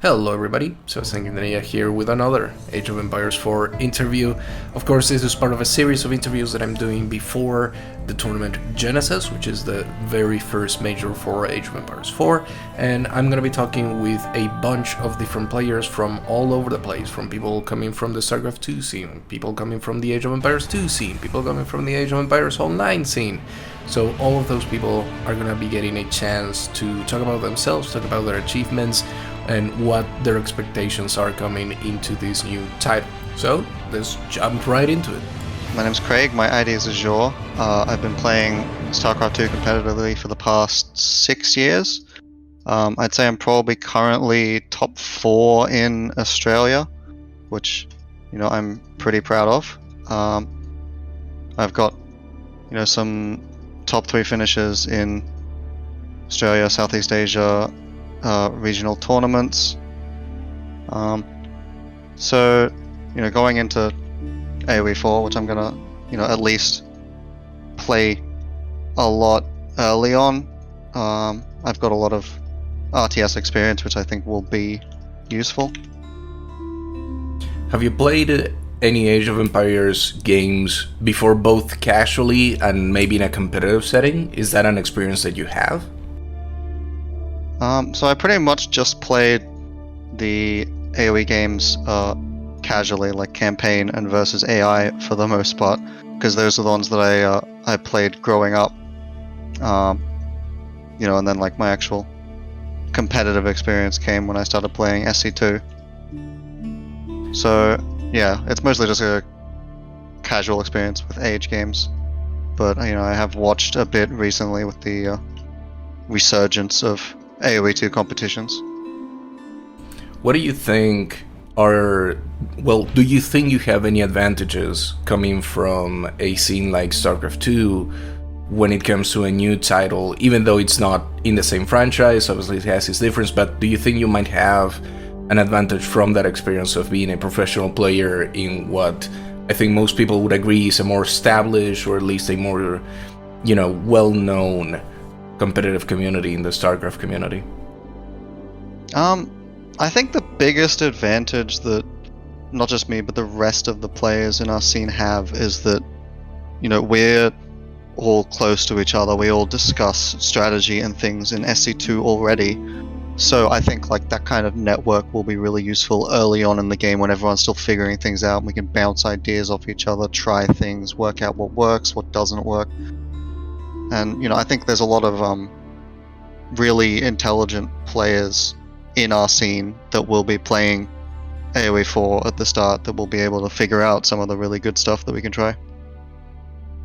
Hello everybody, so Sanguinea here with another Age of Empires 4 interview. Of course, this is part of a series of interviews that I'm doing before the tournament Genesis, which is the very first major for Age of Empires 4, and I'm gonna be talking with a bunch of different players from all over the place, from people coming from the Starcraft 2 scene, people coming from the Age of Empires 2 scene, people coming from the Age of Empires Online scene. So all of those people are gonna be getting a chance to talk about themselves, talk about their achievements, and what their expectations are coming into this new title. So let's jump right into it. My name's Craig, my ID is Azure. I've been playing Starcraft 2 competitively for the past 6 years. I'd say I'm probably currently top 4 in Australia, which, I'm pretty proud of. I've got, some top 3 finishes in Australia, Southeast Asia, regional tournaments. So, going into AoE 4, which I'm gonna, at least play a lot early on. I've got a lot of RTS experience, which I think will be useful. Have you played any Age of Empires games before, both casually and maybe in a competitive setting? Is that an experience that you have? So I pretty much just played the AoE games casually, like campaign and versus AI for the most part, because those are the ones that I played growing up. And then like my actual competitive experience came when I started playing SC2. So yeah, it's mostly just a casual experience with Age games, but I have watched a bit recently with the resurgence of AoE 2 competitions. What do you think do you think you have any advantages coming from a scene like StarCraft 2 when it comes to a new title, even though it's not in the same franchise? Obviously it has its difference, but do you think you might have an advantage from that experience of being a professional player in what I think most people would agree is a more established, or at least a more, well-known competitive community in the StarCraft community? I think the biggest advantage that not just me but the rest of the players in our scene have is that we're all close to each other. We all discuss strategy and things in SC2 already, so I think like that kind of network will be really useful early on in the game when everyone's still figuring things out, and we can bounce ideas off each other, try things, work out what works, what doesn't work. And I think there's a lot of really intelligent players in our scene that will be playing AoE 4 at the start, that will be able to figure out some of the really good stuff that we can try.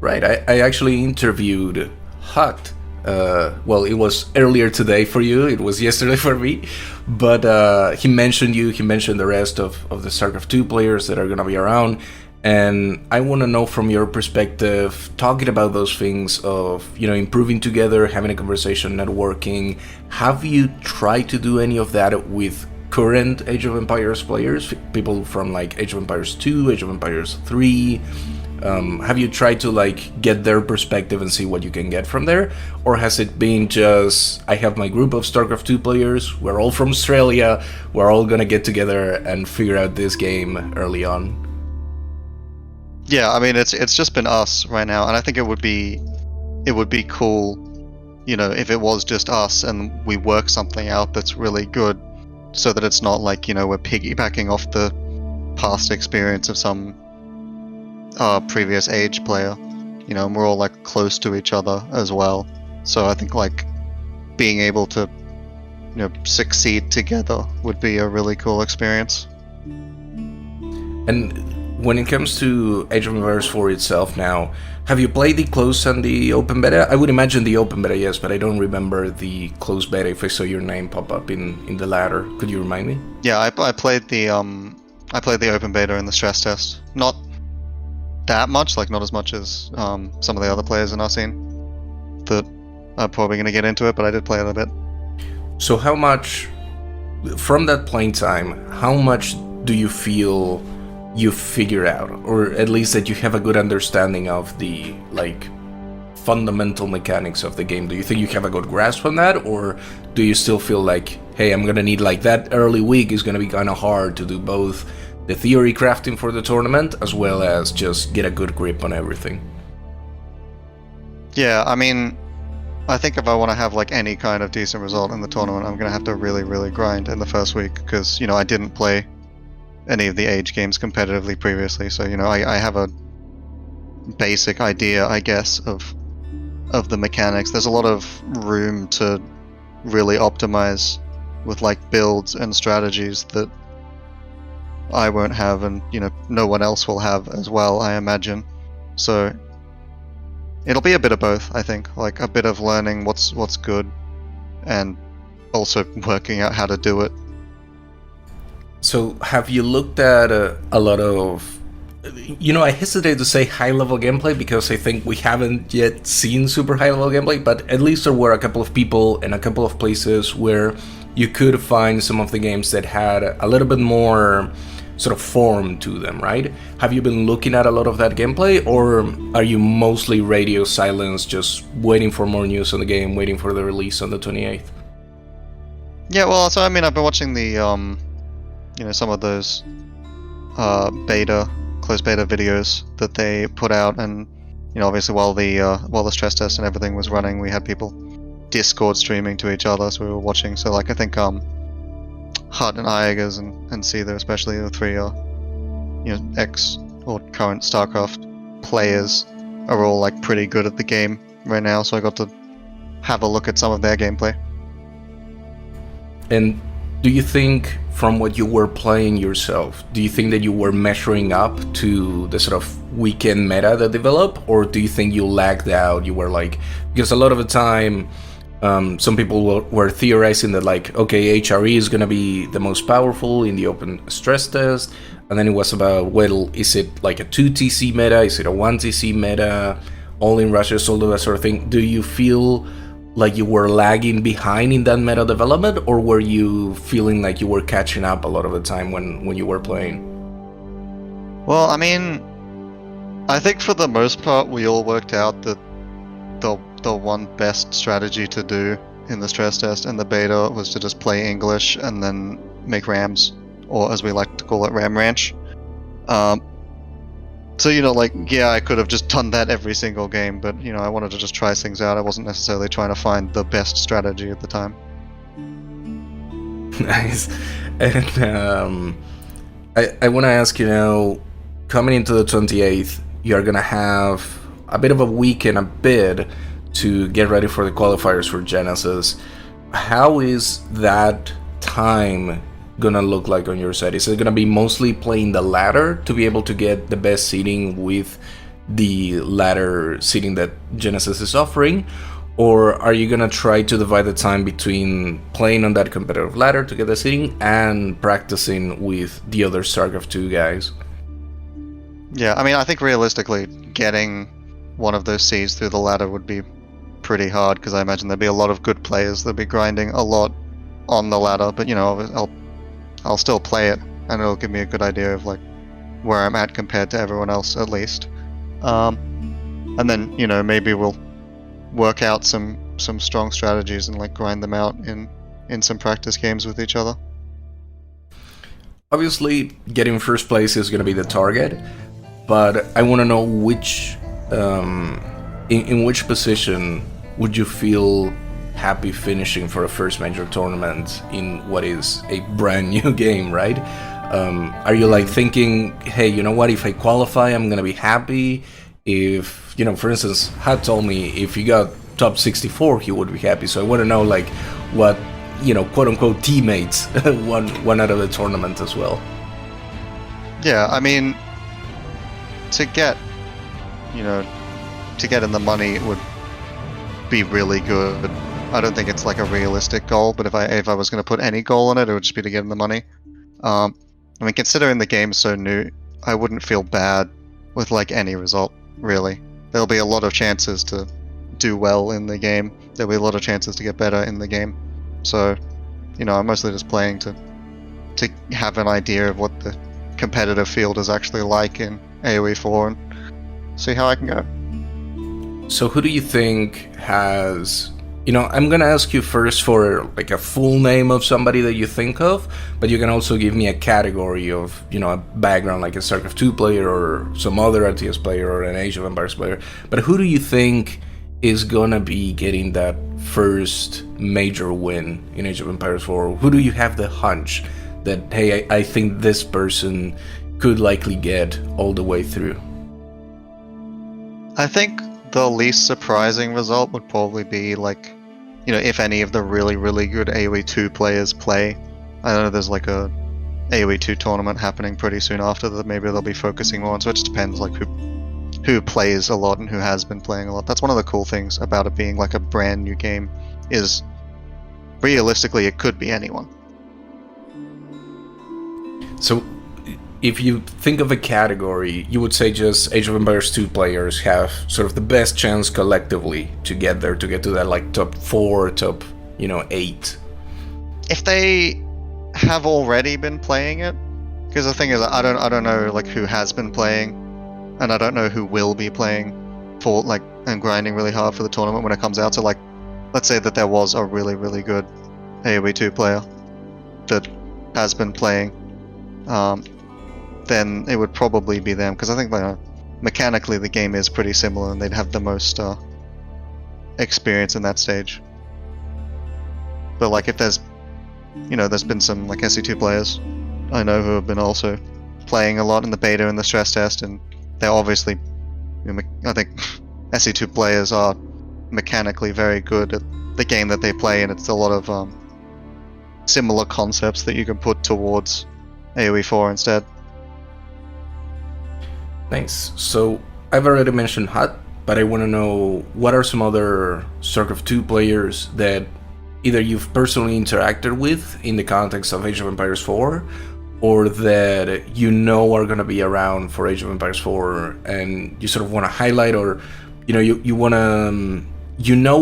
Right, I actually interviewed Hut. It was earlier today for you, it was yesterday for me, but he mentioned the rest of the StarCraft 2 players that are going to be around. And I want to know from your perspective, talking about those things of, improving together, having a conversation, networking. Have you tried to do any of that with current Age of Empires players? People from like Age of Empires 2, Age of Empires 3? Have you tried to get their perspective and see what you can get from there? Or has it been just, I have my group of StarCraft 2 players, we're all from Australia, we're all gonna get together and figure out this game early on? Yeah, I mean it's just been us right now, and I think it would be cool, if it was just us and we work something out that's really good, so that it's not like we're piggybacking off the past experience of some previous Age player, and we're all close to each other as well. So I think being able to succeed together would be a really cool experience. And when it comes to Age of Empires 4 itself now, have you played the closed and the open beta? I would imagine the open beta, yes, but I don't remember the closed beta if I saw your name pop up in the latter. Could you remind me? Yeah, I played the open beta in the stress test. Not that much, not as much as some of the other players in our scene that are probably going to get into it, but I did play it a bit. So how much, from that playing time, how much do you feel you figure out, or at least that you have a good understanding of the fundamental mechanics of the game? Do you think you have a good grasp on that, or do you still feel like, hey, I'm gonna need like that early week is gonna be kind of hard to do both the theory crafting for the tournament as well as just get a good grip on everything. Yeah, I mean, I think if I want to have like any kind of decent result in the tournament, I'm gonna have to really, really grind in the first week because I didn't play any of the age games competitively previously, so I have a basic idea, I guess, of the mechanics. There's a lot of room to really optimize with like builds and strategies that I won't have, and no one else will have as well, I imagine. So it'll be a bit of both, I think, like a bit of learning what's good, and also working out how to do it. So have you looked at a lot of, I hesitate to say high-level gameplay because I think we haven't yet seen super high-level gameplay, but at least there were a couple of people and a couple of places where you could find some of the games that had a little bit more sort of form to them, right? Have you been looking at a lot of that gameplay, or are you mostly radio silence, just waiting for more news on the game, waiting for the release on the 28th? Yeah, well, so I mean, I've been watching the some of those closed beta videos that they put out, and obviously while the stress test and everything was running, we had people Discord streaming to each other, so we were watching. So like I think Hut and Iagers and Seether, especially the three ex or current Starcraft players, are all like pretty good at the game right now, so I got to have a look at some of their gameplay. And do you think, from what you were playing yourself, do you think that you were measuring up to the sort of weekend meta that developed, or do you think you lagged out? You were like, because a lot of the time, some people were theorizing that like, okay, HRE is going to be the most powerful in the open stress test, and then it was about, well, is it like a 2TC meta, is it a 1TC meta, all in rushes, all of that sort of thing. Do you feel like you were lagging behind in that meta development, or were you feeling like you were catching up a lot of the time when you were playing? Well, I mean, I think for the most part we all worked out that the one best strategy to do in the stress test and the beta was to just play English and then make rams, or as we like to call it, ram ranch. So like, yeah, I could have just done that every single game, but I wanted to just try things out. I wasn't necessarily trying to find the best strategy at the time. Nice. And I want to ask, coming into the 28th, you're gonna have a bit of a week and a bit to get ready for the qualifiers for Genesis. How is that time gonna look like on your side? Is it gonna be mostly playing the ladder to be able to get the best seating with the ladder seating that Genesis is offering, or are you gonna try to divide the time between playing on that competitive ladder to get the seating and practicing with the other StarCraft 2 guys? Yeah, I mean, I think realistically getting one of those seeds through the ladder would be pretty hard, because I imagine there'd be a lot of good players that'd be grinding a lot on the ladder, but I'll still play it, and it'll give me a good idea of like where I'm at compared to everyone else, at least. And then maybe we'll work out some strong strategies and like grind them out in some practice games with each other. Obviously, getting first place is going to be the target, but I want to know which in which position would you feel happy finishing for a first major tournament in what is a brand new game, right? Are you like thinking, hey, you know what, if I qualify, I'm gonna be happy? If, for instance, Hat told me if he got top 64, he would be happy. So I want to know like what, quote unquote teammates won out of the tournament as well. Yeah, I mean, to get in the money would be really good. I don't think it's like a realistic goal, but if I was going to put any goal on it, it would just be to get in the money. I mean, considering the game's so new, I wouldn't feel bad with like any result, really. There'll be a lot of chances to do well in the game. There'll be a lot of chances to get better in the game. So, I'm mostly just playing to have an idea of what the competitive field is actually like in AoE 4 and see how I can go. So who do you think has I'm gonna ask you first for like a full name of somebody that you think of, but you can also give me a category of, a background like a Starcraft 2 player or some other RTS player or an Age of Empires player. But who do you think is gonna be getting that first major win in Age of Empires 4? Who do you have the hunch that, hey, I think this person could likely get all the way through? I think the least surprising result would probably be like, if any of the really, really good AoE 2 players play. I know there's like a AoE 2 tournament happening pretty soon after that maybe they'll be focusing more on, so it just depends like who plays a lot and who has been playing a lot. That's one of the cool things about it being like a brand new game, is realistically it could be anyone. So if you think of a category, you would say just Age of Empires 2 players have sort of the best chance collectively to get there, to get to that like top 4, top 8. If they have already been playing it, because the thing is, I don't know like who has been playing, and I don't know who will be playing for like and grinding really hard for the tournament when it comes out. So like, let's say that there was a really, really good AoE 2 player that has been playing. Then it would probably be them, because I think mechanically the game is pretty similar and they'd have the most experience in that stage. But like if there's been some like SE2 players I know who have been also playing a lot in the beta and the stress test, and they're obviously, I think SE2 players are mechanically very good at the game that they play, and it's a lot of similar concepts that you can put towards AoE 4 instead. Nice. So I've already mentioned Hut, but I want to know what are some other StarCraft 2 players that either you've personally interacted with in the context of Age of Empires 4, or that are going to be around for Age of Empires 4 and you sort of want to highlight, or you want to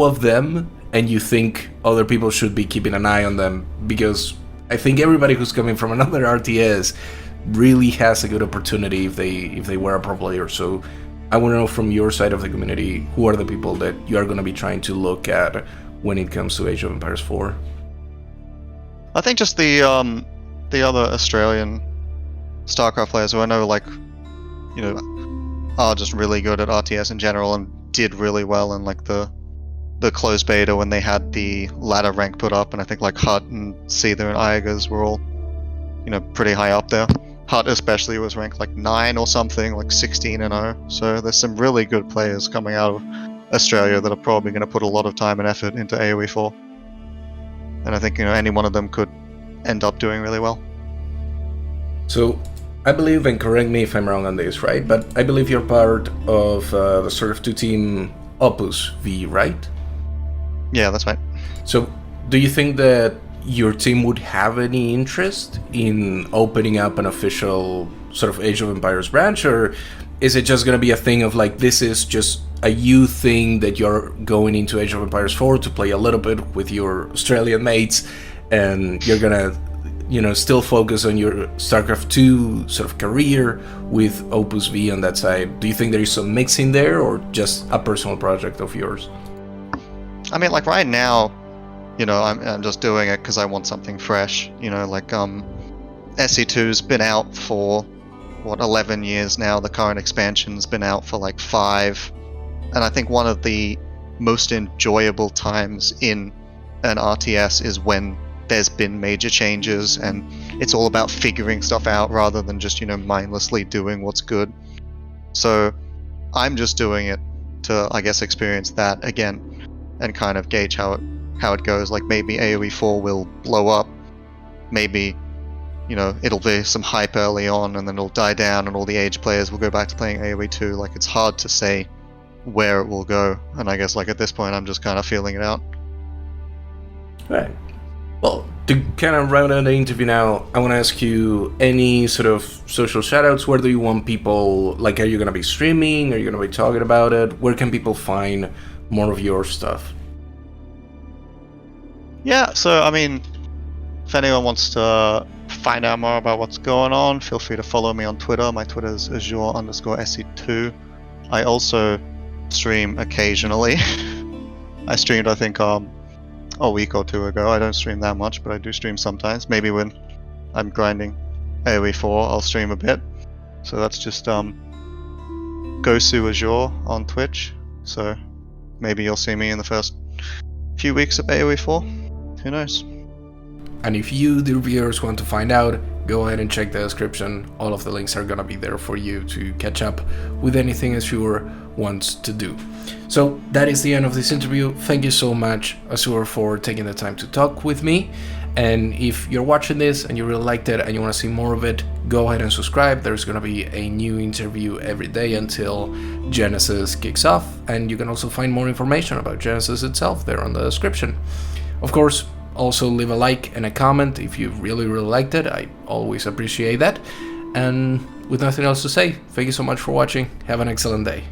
of them and you think other people should be keeping an eye on them, because I think everybody who's coming from another RTS really has a good opportunity if they were a pro player. So I want to know from your side of the community, who are the people that you are going to be trying to look at when it comes to Age of Empires 4? I think just the other Australian Starcraft players who I know are just really good at RTS in general and did really well in like the closed beta when they had the ladder rank put up, and I think like Hut and Seether and Iagers were all pretty high up there. Hut especially was ranked like 9 or something, like 16-0. So there's some really good players coming out of Australia that are probably going to put a lot of time and effort into AoE 4. And I think any one of them could end up doing really well. So I believe, and correct me if I'm wrong on this, right? But I believe you're part of the Starcraft 2 team OpusV, right? Yeah, that's right. So do you think that your team would have any interest in opening up an official sort of Age of Empires branch, or is it just going to be a thing of like, this is just a you thing that you're going into Age of Empires 4 to play a little bit with your Australian mates, and you're going to still focus on your StarCraft 2 sort of career with OpusV on that side? Do you think there is some mixing there, or just a personal project of yours? I mean, like right now, I'm just doing it because I want something fresh. SE2's been out for 11 years now. The current expansion's been out for like 5, and I think one of the most enjoyable times in an RTS is when there's been major changes and it's all about figuring stuff out rather than just mindlessly doing what's good. So I'm just doing it to, I guess, experience that again and kind of gauge how it goes. Like maybe AoE 4 will blow up, maybe it'll be some hype early on and then it'll die down and all the age players will go back to playing AoE 2. Like it's hard to say where it will go, and I guess like at this point I'm just kind of feeling it out. Right. Well, to kind of round out the interview now, I want to ask you any sort of social shoutouts. Where do you want people, like, are you going to be streaming? Are you going to be talking about it? Where can people find more of your stuff? Yeah, so I mean, if anyone wants to find out more about what's going on, feel free to follow me on Twitter. My Twitter is Azure_SE2. I also stream occasionally. I streamed, I think, a week or two ago. I don't stream that much, but I do stream sometimes. Maybe when I'm grinding AoE 4, I'll stream a bit. So that's just Gosu Azure on Twitch. So maybe you'll see me in the first few weeks of AoE 4. Who knows? And if you, the reviewers, want to find out, go ahead and check the description. All of the links are gonna be there for you to catch up with anything Azure wants to do. So that is the end of this interview. Thank you so much, Azure, for taking the time to talk with me. And if you're watching this and you really liked it and you want to see more of it, go ahead and subscribe. There's going to be a new interview every day until Genesis kicks off. And you can also find more information about Genesis itself there on the description. Of course, also leave a like and a comment if you really liked it. I always appreciate that. And with nothing else to say, thank you so much for watching. Have an excellent day.